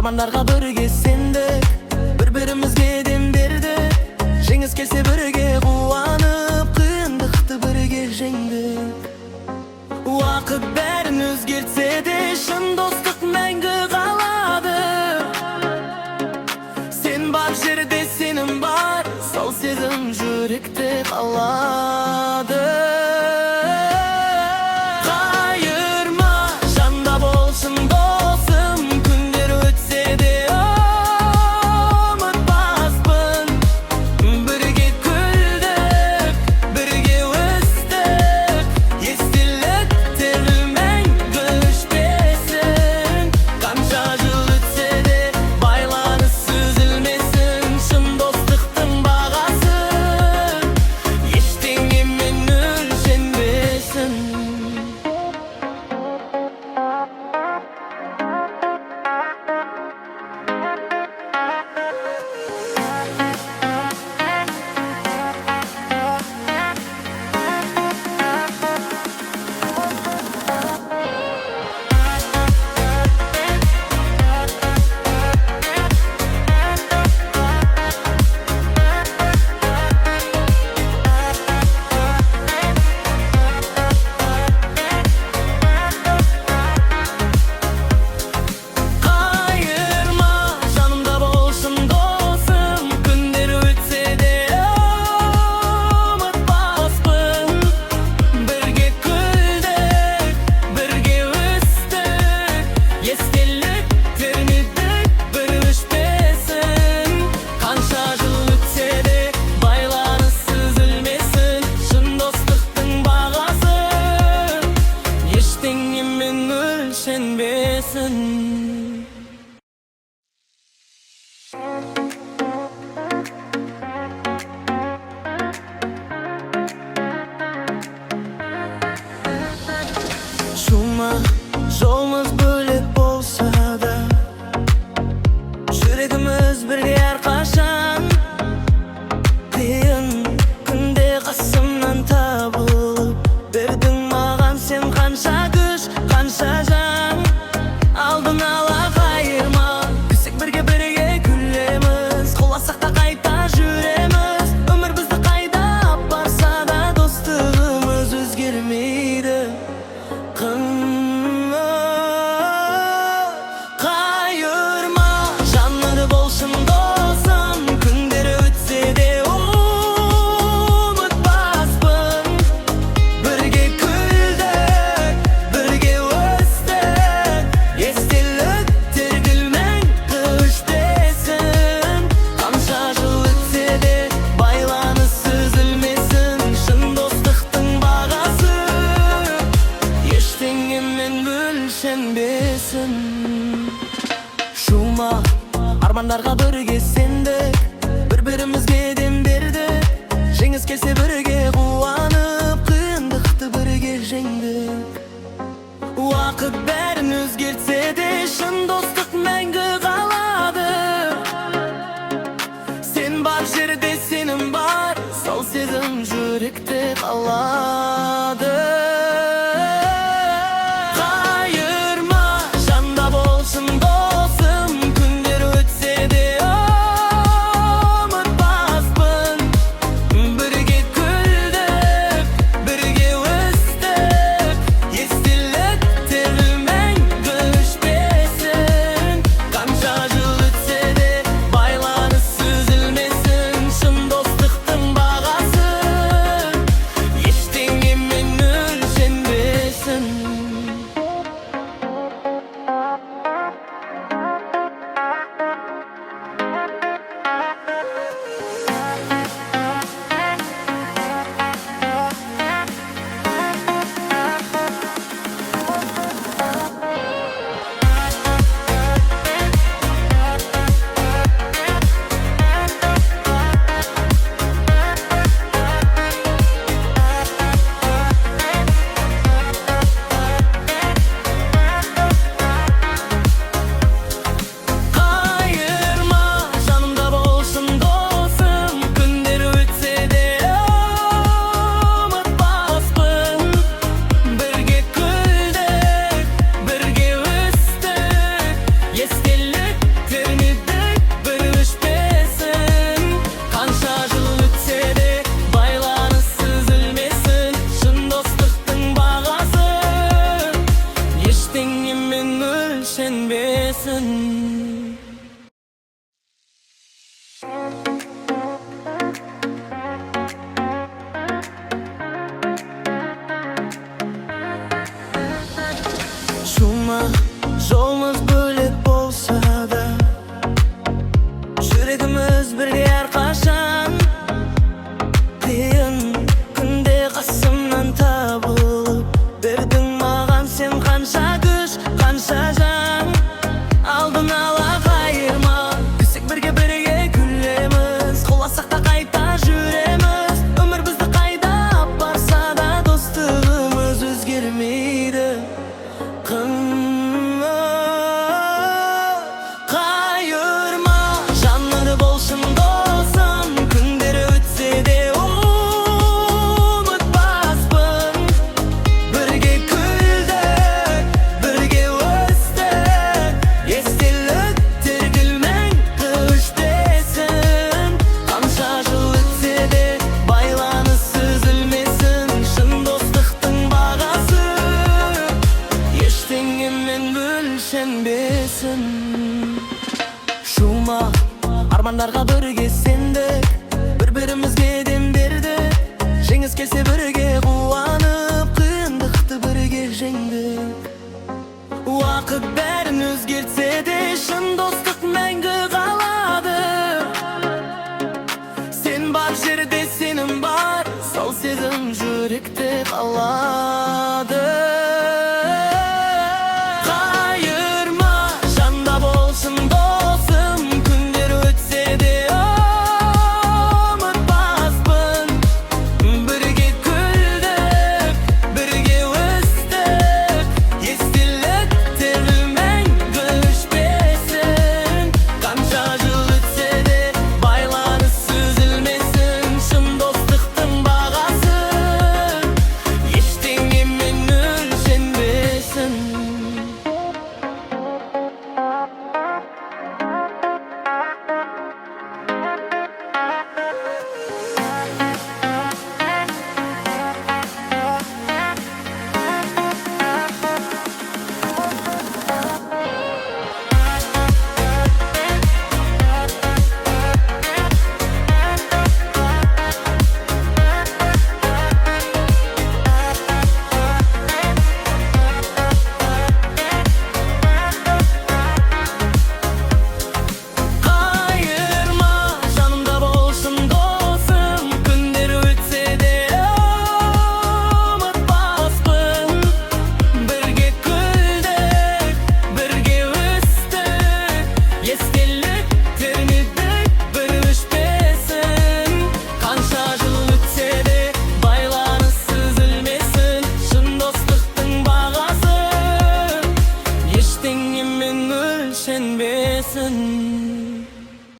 Armanlarga birge sendek, bir-birimizge dem berdik. Жеңіс келсе бірге қуанып, қиындықты бірге жеңдік. Уақыт бәрін өзгертсе де, шын достық мәңгі қалады. Сен бар жерде сенім бар, сол сезім жүректе қалады. Қайырма, жанда болсын досым, күндер өтсе де ұмытпаспын. Бірге күлдік, бірге өстік, естеліктер мәңгі өшпесін. Қанша жыл өтсе де байланыс үзілмесін, шын достықтың бағасы ештеңемен өлшенбесін. Қайырма, жанымда болсын досым, күндер өтсе де ұмытпаспын. Бірге күлдік, бірге өстік, естеліктер мендік бір өшпесін. Қанша жыл өтсе де байланыс үзілмесін, шын достықтың бағасы ештеңемен өлшенбесін. Шума, жолымыз бөлек болса да, жүрегіміз бірге әрқашан. Қиын күнде қасымнан табылып бердің маған сен қанша күш, қанша жан. Алдын ала қайырма, күлсек бірге күлеміз, құласақ та қайта жүреміз. Өмір бізді қайда апарса да достығымыз өзгермейді. Қайырма, жанды болсын досым, күндер өтсе де ұмытпаспын. Бірге күлдік, бірге өстік, естеліктер мәңгі өшпесін. Қанша жыл өтсе де байланыс үзілмесін, шын достықтың бағасы ештеңемен өлшенбесін. Шума, армандарға бірге сендік, бір-бірімізге дем бердік. Жеңіс келсе бірге қуанып, қиындықты бірге жеңдік. Уақыт бәрін өзгертсе де, шын достық мәңгі қалады. Сен бар жерде сенім бар, сол сезім жүректе қалады. Қайырма, жанда болсын досым, күндер өтсе де ұмытпаспын. Бірге күлдік, бірге өстік, естеліктер мәңгі өшпесін. Қанша жыл өтсе де байланыс үзілмесін, шын достықтың бағасы ештеңемен sönmesin. Şuma yolumuz bölük bolsa da Yüreğimiz birge her kaşan Kıyın günde kasımdan tabılıp Verdin mağan sen kanşa güç kanşa can Aldın ala kayırma Küsük birge güllemiz Kolasak da kayta jüremiz Ömür bizde kayda barsa da dostluğumuz özgürmeydi Kayırma canları bolsun dolsun Günleri ötse de unutmazbın Birge güldük, birge östük Estilliktir gülmen kış desin Kanşa jıl ötse de baylanı süzülmesin Şın dostluktun bağası Eştiğimin bölüşenbesin Şuma armanlarga birge sendik Bir-birimizge dem berdik Jengiz kelse birge kuvanıp Kıyındıkты birge jengdik Vakit bärini özgertse